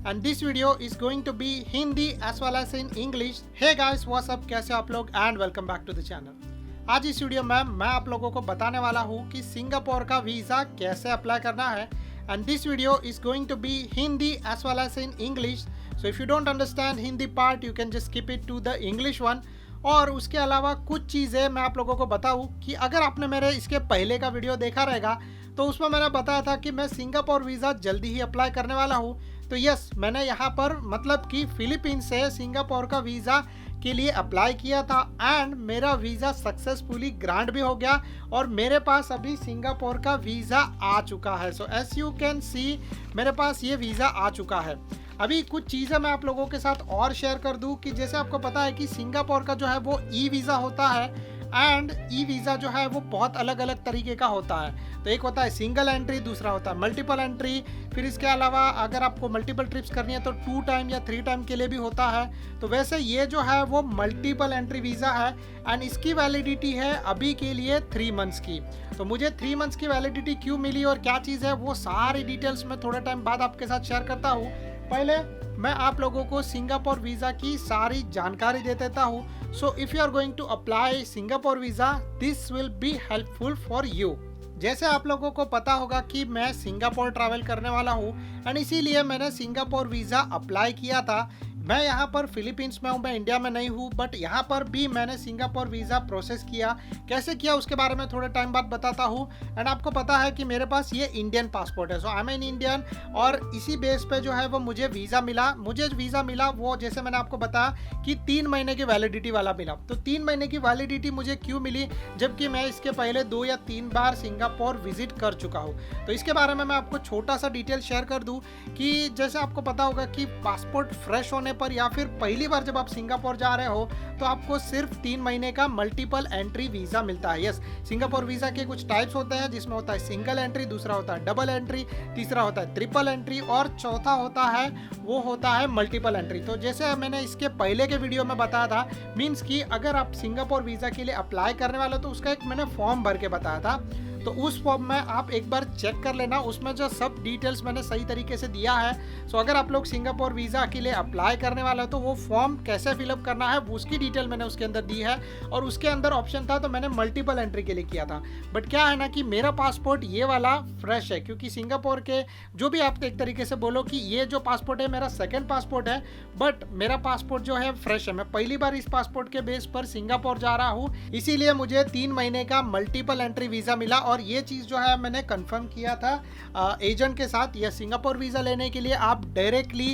and this video is going to be Hindi as well as in English. Hey guys, what's up? कैसे आप लोग and welcome back to the channel. आज इस video में मैं आप लोगों को बताने वाला हूँ कि सिंगापुर का वीज़ा कैसे अप्लाई करना है and this video is going to be Hindi as well as in English. So if you don't understand Hindi part, you can just skip it to the English one. और उसके अलावा कुछ चीज़ें मैं आप लोगों को बताऊँ कि अगर आपने मेरे इसके पहले का वीडियो देखा रहेगा तो उसमें मैंने बताया था कि मैं सिंगापुर वीज़ा जल्दी ही अप्लाई करने वाला हूँ। तो यस, मैंने यहाँ पर मतलब कि फिलीपींस से सिंगापुर का वीज़ा के लिए अप्लाई किया था एंड मेरा वीज़ा सक्सेसफुली ग्रांट भी हो गया और मेरे पास अभी सिंगापुर का वीज़ा आ चुका है। सो एस यू कैन सी मेरे पास ये वीज़ा आ चुका है। अभी कुछ चीज़ें मैं आप लोगों के साथ और शेयर कर दूं कि जैसे आपको पता है कि सिंगापुर का जो है वो ई वीज़ा होता है एंड ई वीज़ा जो है वो बहुत अलग अलग तरीके का होता है। तो एक होता है सिंगल एंट्री, दूसरा होता है मल्टीपल एंट्री, फिर इसके अलावा अगर आपको मल्टीपल ट्रिप्स करनी है तो 2 टाइम या 3 टाइम के लिए भी होता है। तो वैसे ये जो है वो मल्टीपल एंट्री वीज़ा है एंड इसकी वैलिडिटी है अभी के लिए 3 मंथ्स की। तो मुझे 3 मंथ्स की वैलिडिटी क्यों मिली और क्या चीज़ है वो सारी डिटेल्स मैं थोड़े टाइम बाद आपके साथ शेयर करता हूँ। पहले मैं आप लोगों को सिंगापुर वीज़ा की सारी जानकारी दे देता हूँ। So if you are going to apply Singapore visa, this will be helpful for you. जैसे आप लोगों को पता होगा कि मैं सिंगापुर ट्रैवल करने वाला हूँ एंड इसीलिए मैंने सिंगापुर वीज़ा अप्लाई किया था। मैं यहाँ पर फिलीपींस में हूँ, मैं इंडिया में नहीं हूँ, बट यहाँ पर भी मैंने सिंगापुर वीज़ा प्रोसेस किया। कैसे किया उसके बारे में थोड़े टाइम बाद बताता हूँ। एंड आपको पता है कि मेरे पास ये इंडियन पासपोर्ट है, सो आई एम एन इंडियन और इसी बेस पे जो है वो मुझे वीज़ा मिला वो जैसे मैंने आपको बताया कि 3 महीने की वैलिडिटी वाला मिला। तो 3 महीने की वैलिडिटी मुझे क्यों मिली जबकि मैं इसके पहले 2 या 3 बार सिंगापुर विजिट कर चुका हूँ। तो इसके बारे में मैं आपको छोटा सा डिटेल शेयर कर दूँ कि जैसे आपको पता होगा कि पासपोर्ट फ्रेश होने पर या फिर पहली बार जब आप सिंगापुर जा रहे हो तो आपको सिर्फ 3 महीने का मल्टीपल एंट्री वीज़ा मिलता है। यस, सिंगापुर वीज़ा के कुछ टाइप्स होते हैं जिसमें होता है सिंगल एंट्री, दूसरा होता है डबल एंट्री, तीसरा होता है ट्रिपल एंट्री और चौथा होता है मल्टीपल एंट्री। तो जैसे मैंने इसके पहले के वीडियो में बताया था, मीन्स कि अगर आप सिंगापुर वीज़ा के लिए अप्लाई करने वाले हो तो उसका एक मैंने फॉर्म भर के बताया था। तो उस फॉर्म में आप एक बार चेक कर लेना, उसमें जो सब डिटेल्स मैंने सही तरीके से दिया है। सो अगर आप लोग सिंगापुर वीज़ा के लिए अप्लाई करने वाले हो तो वो फॉर्म कैसे फिलअप करना है उसकी डिटेल मैंने उसके अंदर दी है और उसके अंदर ऑप्शन था तो मैंने मल्टीपल एंट्री के लिए किया था। बट क्या है ना कि मेरा पासपोर्ट ये वाला फ्रेश है क्योंकि सिंगापुर के जो भी आप एक तरीके से बोलो कि ये जो पासपोर्ट है मेरा सेकेंड पासपोर्ट है, बट मेरा पासपोर्ट जो है फ्रेश है। मैं पहली बार इस पासपोर्ट के बेस पर सिंगापुर जा रहा हूँ, इसीलिए मुझे 3 महीने का मल्टीपल एंट्री वीज़ा मिला। और ये चीज़ जो है मैंने कंफर्म किया था एजेंट के साथ। या सिंगापुर वीज़ा लेने के लिए आप डायरेक्टली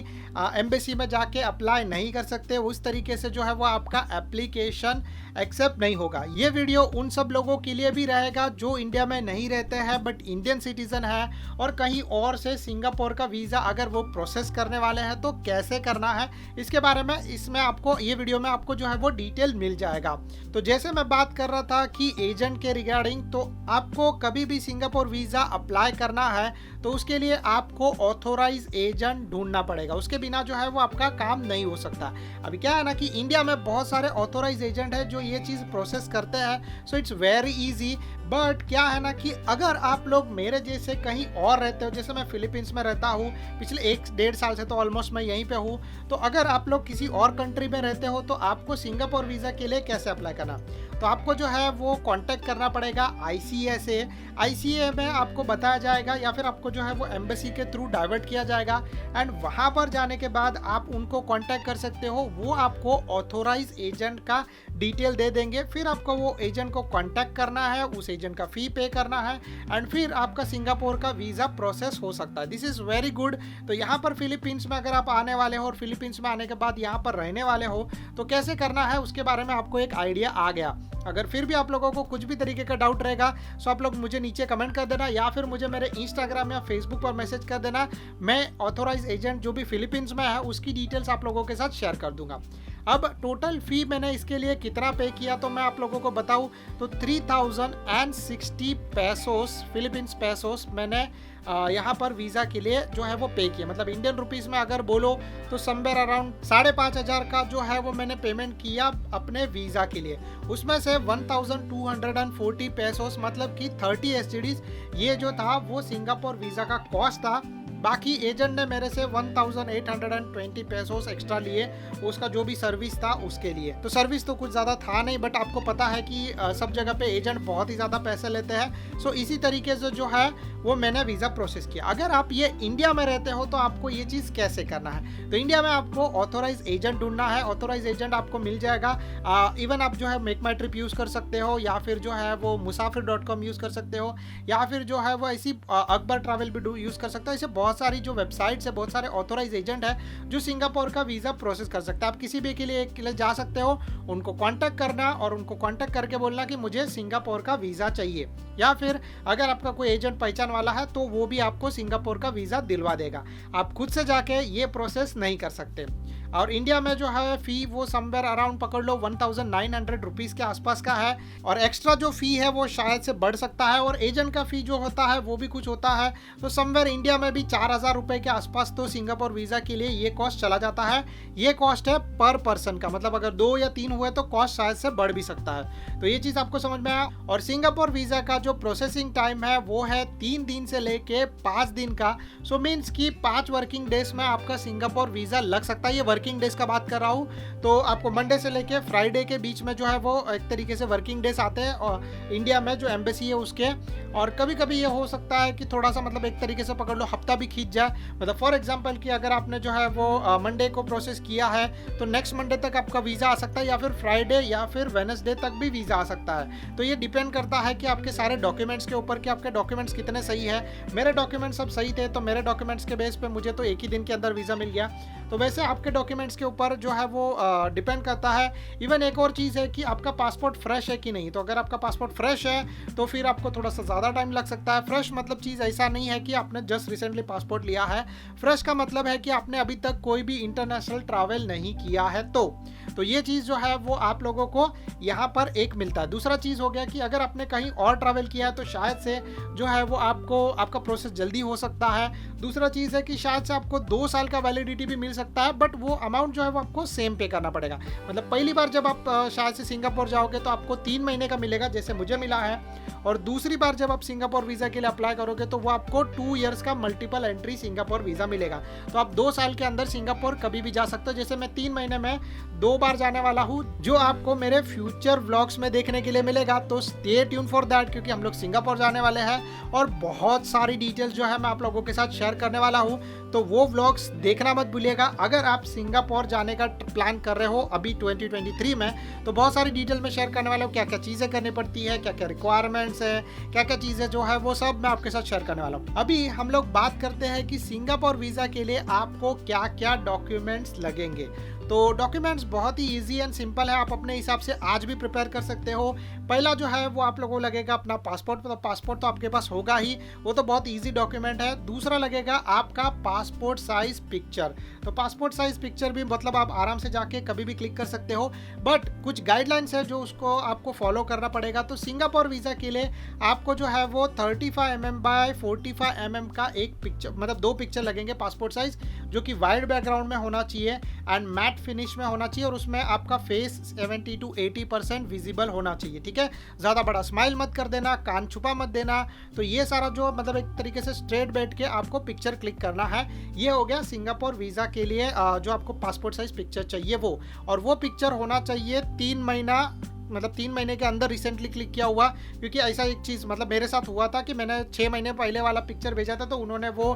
एम्बेसी में जाके अप्लाई नहीं कर सकते, उस तरीके से जो है वो आपका एप्लीकेशन एक्सेप्ट नहीं होगा। ये वीडियो उन सब लोगों के लिए भी रहेगा जो इंडिया में नहीं रहते हैं बट इंडियन सिटीजन है और कहीं और से सिंगापुर का वीज़ा अगर वो प्रोसेस करने वाले हैं तो कैसे करना है इसके बारे में इसमें आपको ये वीडियो में आपको जो है वो डिटेल मिल जाएगा। तो जैसे मैं बात कर रहा था कि एजेंट के रिगार्डिंग, तो आपको कभी भी सिंगापुर वीज़ा अप्लाई करना है तो उसके लिए आपको ऑथोराइज एजेंट ढूंढना पड़ेगा, उसके बिना जो है वो आपका काम नहीं हो सकता। अभी क्या है ना कि इंडिया में बहुत सारे ऑथोराइज एजेंट है जो ये चीज़ प्रोसेस करते हैं, so it's very easy. But क्या है ना कि अगर आप लोग मेरे जैसे कहीं और रहते हो, जैसे मैं फिलीपींस में रहता हूँ पिछले 1-1.5 साल से, तो ऑलमोस्ट मैं यहीं पे हूँ। तो अगर आप लोग किसी और कंट्री में रहते हो तो आपको सिंगापुर वीज़ा के लिए कैसे अप्लाई करना, तो आपको जो है वो कांटेक्ट करना पड़ेगा आईसीए में आपको बताया जाएगा या फिर आपको जो है वो एम्बेसी के थ्रू डाइवर्ट किया जाएगा एंड वहाँ पर जाने के बाद आप उनको कांटेक्ट कर सकते हो। वो आपको ऑथोराइज एजेंट का डिटेल दे देंगे, फिर आपको वो एजेंट को कांटेक्ट करना है, उस एजेंट का फ़ी पे करना है एंड फिर आपका सिंगापुर का वीज़ा प्रोसेस हो सकता है। This is very good. तो यहाँ पर फिलीपींस में अगर आप आने वाले हो और फिलीपींस में आने के बाद यहाँ पर रहने वाले हो तो कैसे करना है उसके बारे में आपको एक आइडिया आ गया। अगर फिर भी आप लोगों को कुछ भी तरीके का डाउट रहेगा सो आप लोग मुझे नीचे कमेंट कर देना या फिर मुझे मेरे इंस्टाग्राम या फेसबुक पर मैसेज कर देना। मैं ऑथोराइज एजेंट जो भी फिलीपींस में है उसकी डिटेल्स आप लोगों के साथ शेयर कर दूंगा। अब टोटल फ़ी मैंने इसके लिए कितना पे किया तो मैं आप लोगों को बताऊं तो 3060 पैसोस फिलीपींस पैसोस मैंने यहाँ पर वीज़ा के लिए जो है वो पे किया। मतलब इंडियन रुपीज़ में अगर बोलो तो समवेयर अराउंड 5,500 का जो है वो मैंने पेमेंट किया अपने वीज़ा के लिए। उसमें से 1240 पैसोस मतलब कि 30 एसजीडीज ये जो था वो सिंगापुर वीज़ा का कॉस्ट था। बाकी एजेंट ने मेरे से 1820 पेसोस एक्स्ट्रा लिए, उसका जो भी सर्विस था उसके लिए। तो सर्विस तो कुछ ज़्यादा था नहीं, बट आपको पता है कि सब जगह पे एजेंट बहुत ही ज़्यादा पैसे लेते हैं। सो इसी तरीके से जो है वो मैंने वीज़ा प्रोसेस किया। अगर आप ये इंडिया में रहते हो तो आपको ये चीज़ कैसे करना है? तो इंडिया में आपको ऑथोराइज एजेंट ढूंढना है। ऑथोराइज एजेंट आपको मिल जाएगा। इवन आप जो है मेक माई ट्रिप यूज़ कर सकते हो, या फिर जो है वो मुसाफिर.com यूज़ कर सकते हो, या फिर जो है वो ऐसी अकबर ट्रैवल भी यूज़ कर सकते हो। ऐसे बहुत सारी जो वेबसाइट्स है, बहुत सारे ऑथोराइज एजेंट है जो सिंगापुर का वीज़ा प्रोसेस कर सकते हैं। आप किसी भी के लिए जा सकते हो, उनको कॉन्टैक्ट करना और उनको कॉन्टैक्ट करके बोलना कि मुझे सिंगापुर का वीज़ा चाहिए, या फिर अगर आपका कोई एजेंट पहचान वाला है तो वो भी आपको सिंगापुर का वीज़ा दिलवा देगा। आप खुद से जाके ये प्रोसेस नहीं कर सकते। और इंडिया में जो है फ़ी वो समवेयर अराउंड पकड़ लो 1900 रुपीज़ के आसपास का है, और एक्स्ट्रा जो फ़ी है वो शायद से बढ़ सकता है, और एजेंट का फ़ी जो होता है वो भी कुछ होता है। तो समवेयर इंडिया में भी 4000 रुपये के आसपास तो सिंगापुर वीज़ा के लिए ये कॉस्ट चला जाता है। ये कॉस्ट है पर पर्सन का, मतलब अगर 2 या 3 हुए तो कॉस्ट शायद से बढ़ भी सकता है। तो ये चीज़ आपको समझ में आया। और सिंगापुर वीज़ा का जो प्रोसेसिंग टाइम है वो है 3 दिन से लेके 5 दिन का। सो मीन्स कि 5 वर्किंग डेज में आपका सिंगापुर वीज़ा लग सकता है। ये वर्किंग डेज का बात कर रहा हूँ, तो आपको मंडे से लेके फ्राइडे के बीच में जो है वो एक तरीके से वर्किंग डेज आते हैं और इंडिया में जो एम्बेसी है उसके। और कभी कभी ये हो सकता है कि थोड़ा सा मतलब एक तरीके से पकड़ लो हफ्ता भी खींच जाए। मतलब फॉर एग्जांपल कि अगर आपने जो है वो मंडे को प्रोसेस किया है तो नेक्स्ट मंडे तक आपका वीज़ा आ सकता है, या फिर फ्राइडे या फिर वेडनेसडे तक भी वीज़ा आ सकता है। तो ये डिपेंड करता है कि आपके सारे डॉक्यूमेंट्स के ऊपर कि आपके डॉक्यूमेंट्स कितने सही है। मेरे डॉक्यूमेंट्स सब सही थे, तो मेरे डॉक्यूमेंट्स के बेस पे मुझे तो एक ही दिन के अंदर वीज़ा मिल गया। तो वैसे आपके डॉक्यूमेंट्स के ऊपर जो है वो डिपेंड करता है। इवन एक और चीज़ है कि आपका पासपोर्ट फ्रेश है कि नहीं। तो अगर आपका पासपोर्ट फ्रेश है तो फिर आपको थोड़ा सा ज़्यादा टाइम लग सकता है। फ्रेश मतलब चीज़ ऐसा नहीं है कि आपने जस्ट रिसेंटली पासपोर्ट लिया है। फ्रेश का मतलब है कि आपने अभी तक कोई भी इंटरनेशनल ट्रैवल नहीं किया है। तो ये चीज़ जो है वो आप लोगों को यहाँ पर एक मिलता है। दूसरा चीज़ हो गया कि अगर आपने कहीं और ट्रैवल किया है तो शायद से जो है वो आपका प्रोसेस जल्दी हो सकता है। दूसरा चीज़ है कि शायद से आपको 2 साल का वैलिडिटी भी मिल सकता है, बट वो अमाउंट जो है वो आपको सेम पे करना पड़ेगा। मतलब पहली बार जब आप शायद से सिंगापुर जाओगे तो आपको 3 महीने का मिलेगा, जैसे मुझे मिला है। और दूसरी बार जब आप सिंगापुर वीज़ा के लिए अप्लाई करोगे तो वो आपको 2 ईयर्स का मल्टीपल एंट्री सिंगापुर वीज़ा मिलेगा। तो आप 2 साल के अंदर सिंगापुर कभी भी जा सकते हो। जैसे मैं 3 महीने में 2 बार जाने वाला हूँ, जो आपको मेरे फ्यूचर व्लॉग्स में देखने के लिए मिलेगा। तो स्टे ट्यून फॉर दैट, क्योंकि हम लोग सिंगापुर जाने वाले हैं और बहुत सारी डिटेल्स जो है मैं आप लोगों के साथ शेयर करने वाला हूँ। तो वो व्लॉग्स देखना मत भूलिएगा। अगर आप सिंगापुर जाने का प्लान कर रहे हो अभी 2023 में, तो बहुत सारी डिटेल में शेयर करने वाला हूँ। क्या क्या चीज़ें करनी पड़ती है, क्या क्या रिक्वायरमेंट्स है, क्या क्या चीज़ें जो है वो सब मैं आपके साथ शेयर करने वाला हूँ। अभी हम लोग बात करते हैं कि सिंगापुर वीज़ा के लिए आपको क्या क्या डॉक्यूमेंट्स लगेंगे। तो डॉक्यूमेंट्स बहुत ही इजी एंड सिंपल है, आप अपने हिसाब से आज भी प्रिपेयर कर सकते हो। पहला जो है वो आप लोगों को लगेगा अपना पासपोर्ट, तो पासपोर्ट तो आपके पास होगा ही, वो तो बहुत इजी डॉक्यूमेंट है। दूसरा लगेगा आपका पासपोर्ट साइज पिक्चर। तो पासपोर्ट साइज पिक्चर भी मतलब आप आराम से जाके कभी भी क्लिक कर सकते हो, बट कुछ गाइडलाइंस है जो उसको आपको फॉलो करना पड़ेगा। तो सिंगापुर वीज़ा के लिए आपको जो है वो 35 mm बाय 45 mm का एक पिक्चर, मतलब 2 पिक्चर लगेंगे पासपोर्ट साइज, जो कि वाइड बैकग्राउंड में होना चाहिए एंड मैट फिनिश में होना चाहिए, और उसमें आपका फेस 70 to 80% विजिबल होना चाहिए। ठीक है, ज़्यादा बड़ा स्माइल मत कर देना, कान छुपा मत देना। तो ये सारा जो मतलब एक तरीके से स्ट्रेट बैठ के आपको पिक्चर क्लिक करना है। ये हो गया सिंगापुर वीज़ा के लिए जो आपको पासपोर्ट साइज पिक्चर चाहिए वो, और वो पिक्चर होना चाहिए 3 महीना, मतलब 3 महीने के अंदर रिसेंटली क्लिक किया हुआ। क्योंकि ऐसा एक चीज़ मतलब मेरे साथ हुआ था कि मैंने 6 महीने पहले वाला पिक्चर भेजा था, तो उन्होंने वो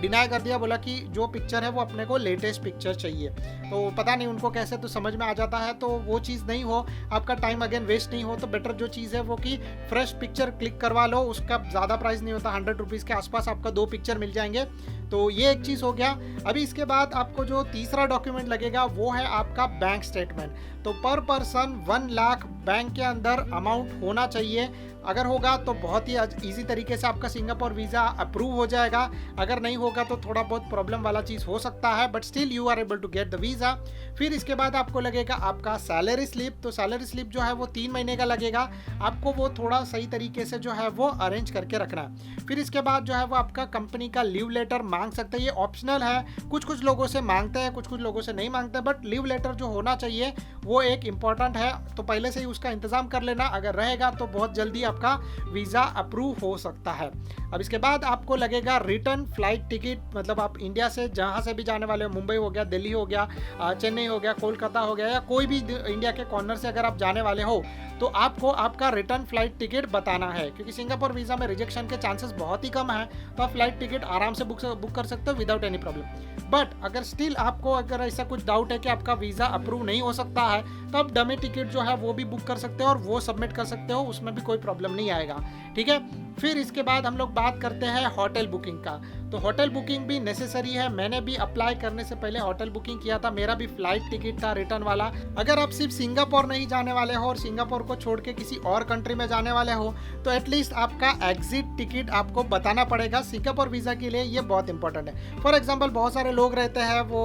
डिनाई कर दिया, बोला कि जो पिक्चर है वो अपने को लेटेस्ट पिक्चर चाहिए। तो पता नहीं उनको कैसे तो समझ में आ जाता है। तो वो चीज़ नहीं हो, आपका टाइम अगेन वेस्ट नहीं हो, तो बेटर जो चीज़ है वो कि फ्रेश पिक्चर क्लिक करवा लो। उसका ज़्यादा प्राइस नहीं होता, 100 रुपीज़ के आसपास आपका 2 पिक्चर मिल जाएंगे। तो ये एक चीज़ हो गया। अभी इसके बाद आपको जो तीसरा डॉक्यूमेंट लगेगा वो है आपका बैंक स्टेटमेंट। तो पर पर्सन 1 लाख बैंक के अंदर अमाउंट होना चाहिए। अगर होगा तो बहुत ही इजी तरीके से आपका सिंगापुर वीज़ा अप्रूव हो जाएगा। अगर नहीं होगा तो थोड़ा बहुत प्रॉब्लम वाला चीज़ हो सकता है, but still you are able to get the visa. फिर इसके बाद आपको लगेगा आपका सैलरी स्लिप। तो सैलरी स्लिप जो है वो 3 महीने का लगेगा, आपको वो थोड़ा सही तरीके से जो है वो अरेंज करके रखना है। फिर इसके बाद जो है वो आपका कंपनी का लीव लेटर मांग सकते हैं, ये ऑप्शनल है। कुछ लोगों से मांगते हैं, कुछ लोगों से नहीं मांगते, बट लीव लेटर जो होना चाहिए वो एक इम्पॉर्टेंट है। तो पहले से ही उसका इंतज़ाम कर लेना, अगर रहेगा तो बहुत जल्दी आपका वीज़ा अप्रूव हो सकता है। अब इसके बाद आपको लगेगा रिटर्न फ्लाइट टिकट, मतलब आप इंडिया से जहाँ से भी जाने वाले हो, मुंबई हो गया, दिल्ली हो गया, चेन्नई हो गया, कोलकाता हो गया, या कोई भी इंडिया के कॉर्नर से अगर आप जाने वाले हो तो आपको आपका रिटर्न फ्लाइट टिकट बताना है, क्योंकि सिंगापुर वीज़ा में रिजेक्शन के चांसेस बहुत ही कम हैं। तो आप फ्लाइट टिकट आराम से बुक कर सकते हो विदाउट एनी प्रॉब्लम। बट अगर स्टिल आपको अगर ऐसा कुछ डाउट है कि आपका वीज़ा अप्रूव नहीं हो सकता है, तो आप डमी टिकट जो है वो भी बुक कर सकते हो और वो सबमिट कर सकते हो, उसमें भी कोई प्रॉब्लम नहीं आएगा। ठीक है, फिर इसके बाद हम लोग बात करते हैं होटल बुकिंग का। तो होटल बुकिंग भी नेसेसरी है। मैंने भी अप्लाई करने से पहले होटल बुकिंग किया था, मेरा भी फ्लाइट टिकट था रिटर्न वाला। अगर आप सिर्फ सिंगापुर नहीं जाने वाले हो और सिंगापुर को छोड़ के किसी और कंट्री में जाने वाले हो, तो एटलीस्ट आपका एग्जिट टिकट आपको बताना पड़ेगा। सिंगापुर वीज़ा के लिए ये बहुत इंपॉर्टेंट है। फॉर एग्जाम्पल बहुत सारे लोग रहते हैं वो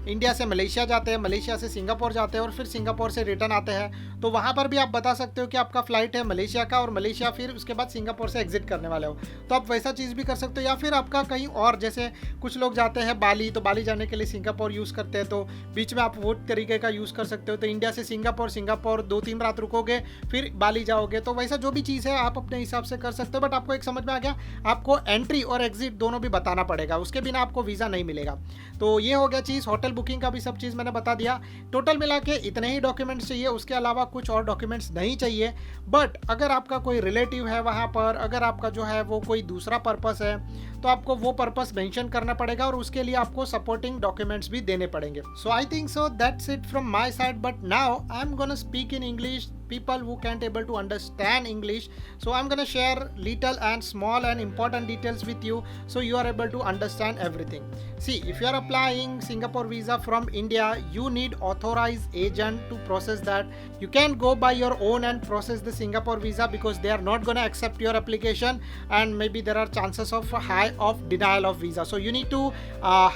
इंडिया से मलेशिया जाते हैं, मलेशिया से सिंगापुर जाते हैं और फिर सिंगापुर से रिटर्न आते हैं। तो वहाँ पर भी आप बता सकते हो कि आपका फ्लाइट है मलेशिया का और मलेशिया फिर उसके बाद सिंगापुर से एग्जिट करने वाले हो, तो आप वैसा चीज़ भी कर सकते हो। या फिर आपका कहीं और, जैसे कुछ लोग जाते हैं बाली, तो बाली जाने के लिए सिंगापुर यूज़ करते हैं, तो बीच में आप वो तरीके का यूज़ कर सकते हो। तो इंडिया से सिंगापुर 2-3 रात रुकोगे फिर बाली जाओगे, तो वैसा जो भी चीज़ है आप अपने हिसाब से कर सकते हो। बट आपको एक समझ में आ गया, आपको एंट्री और एग्जिट दोनों भी बताना पड़ेगा, उसके बिना आपको वीज़ा नहीं मिलेगा। तो ये हो गया चीज़। होटल बुकिंग का भी सब चीज़ मैंने बता दिया। टोटल मिला के इतने ही डॉक्यूमेंट्स चाहिए, उसके अलावा कुछ और डॉक्यूमेंट्स नहीं चाहिए। बट अगर आपका कोई रिलेटिव है वहाँ पर, अगर आपका जो है वो कोई दूसरा पर्पस है, तो आपको वो पर्पस मेंशन करना पड़ेगा और उसके लिए आपको सपोर्टिंग डॉक्यूमेंट्स भी देने पड़ेंगे। So I think so that's it from my side, but now I am gonna speak in English, people who can't able to understand English. So I'm gonna share little and small and important details with you, so you are able to understand everything. See, if you are applying Singapore visa from India, you need authorized agent to process that. You can't go by your own and process the Singapore visa, because they are not gonna accept your application, and maybe there are chances of high of denial of visa. So you need to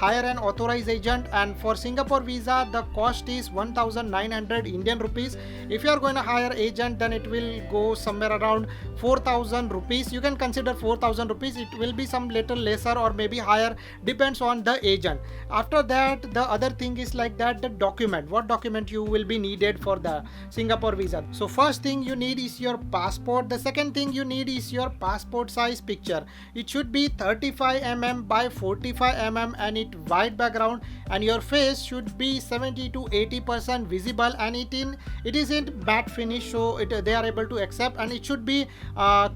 hire an authorized agent, and for Singapore visa the cost is 1900 Indian rupees. If you are going to hire agent, then it will go somewhere around 4000 rupees. You can consider 4000 rupees. It will be some little lesser or maybe higher, depends on the agent. After that, the other thing is like that, the document, what document you will be needed for the Singapore visa. So first thing you need is your passport. The second thing you need is your passport size picture. It should be 35 mm by 45 mm and it white background, and your face should be 70 to 80% visible, and it is in matte finish, so they are able to accept, and it should be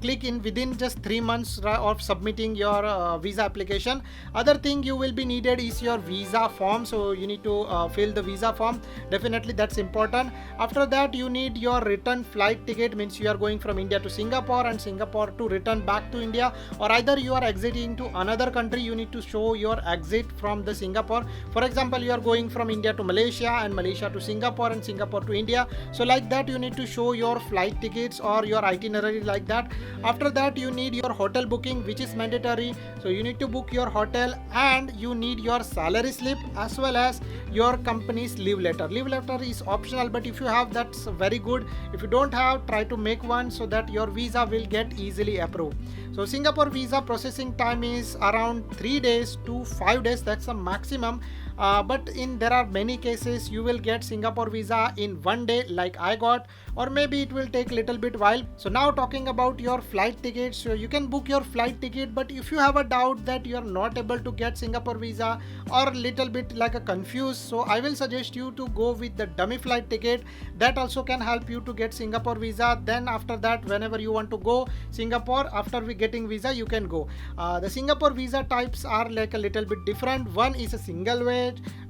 click in within just 3 months of submitting your visa application. Other thing you will be needed is your visa form, so you need to fill the visa form. Definitely that's important. After that you need your return flight ticket, means you are going from India to Singapore and Singapore to return back to India, or either you are exiting to another country, you need to show your exit from the Singapore. For example, you are going from India to Malaysia and Malaysia to Singapore and Singapore to India, so like that you need to show your flight tickets or your itinerary like that. After that you need your hotel booking, which is mandatory, so you need to book your hotel, and you need your salary slip as well as your company's leave letter. Leave letter is optional, but if you have, that's very good. If you don't have, try to make one so that your visa will get easily approved. So Singapore visa processing time is around 3 days to 5 days, that's the maximum. But there are many cases you will get Singapore visa in 1 day like I got, or maybe it will take little bit while. So now talking about your flight tickets, so you can book your flight ticket, but if you have a doubt that you are not able to get Singapore visa or little bit like a confused, so I will suggest you to go with the dummy flight ticket. That also can help you to get Singapore visa. Then after that, whenever you want to go Singapore after we getting visa, you can go. The Singapore visa types are like a little bit different. One is a single way,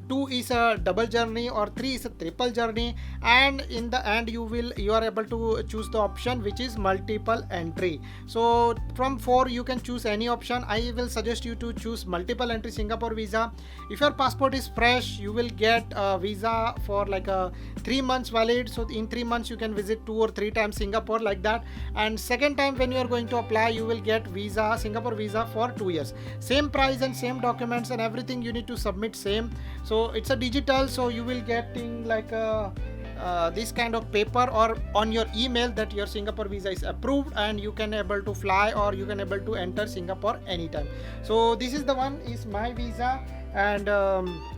2 is a double journey, or 3 is a triple journey, and in the end you are able to choose the option which is multiple entry. So from 4 you can choose any option. I will suggest you to choose multiple entry Singapore visa. If your passport is fresh, you will get a visa for like a 3 months valid, so in 3 months you can visit 2 or 3 times Singapore like that, and second time when you are going to apply, you will get visa, Singapore visa for 2 years. Same price and same documents and everything you need to submit same. So it's a digital, so you will get in like this kind of paper or on your email that your Singapore visa is approved and you can able to fly or you can able to enter Singapore anytime. So this is the one is my visa. and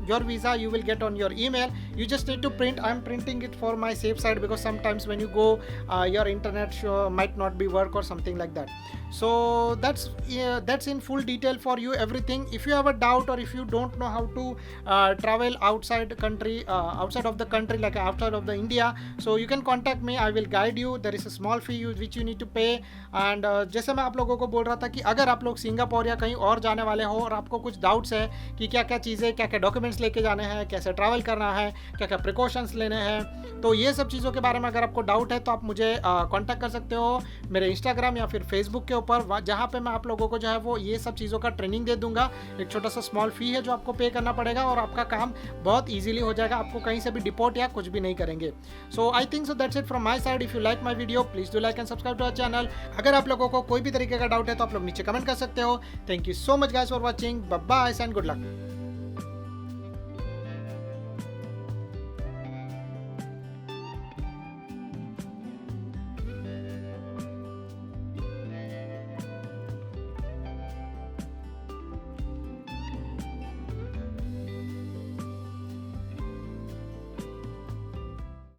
your visa you will get on your email. You just need to print. I'm printing it for my safe side because sometimes when you go your internet might not be work or something like that. So that's in full detail for you everything. If you have a doubt or if you don't know how to travel outside country, outside of the country, like outside of the India, so you can contact me. I will guide you. There is a small fee which you need to pay. And जैसे मैं आप लोगों को बोल रहा था कि अगर आप लोग सिंगापुर या कहीं और जाने वाले हो और आपको कुछ डाउट्स है कि क्या क्या चीज़ें, क्या क्या डॉक्यूमेंट्स लेके जाने हैं, कैसे ट्रैवल करना है, क्या क्या प्रिकॉशंस लेने हैं, तो ये सब चीज़ों के बारे में अगर आपको डाउट है तो आप मुझे कांटेक्ट कर सकते हो मेरे इंस्टाग्राम या फिर फेसबुक के ऊपर, जहाँ पे मैं आप लोगों को जो है वो ये सब चीज़ों का ट्रेनिंग दे दूंगा. एक छोटा सा स्मॉल फी है जो आपको पे करना पड़ेगा और आपका काम बहुत ईजिली हो जाएगा. आपको कहीं से भी डिपोर्ट या कुछ भी नहीं करेंगे. So I think so that's it from my side. If you like my video please do like and subscribe to our channel. अगर आप लोगों को कोई भी तरीके का डाउट है तो आप लोग नीचे कमेंट कर सकते हो. Thank you so much guys for watching. Bye bye and good luck.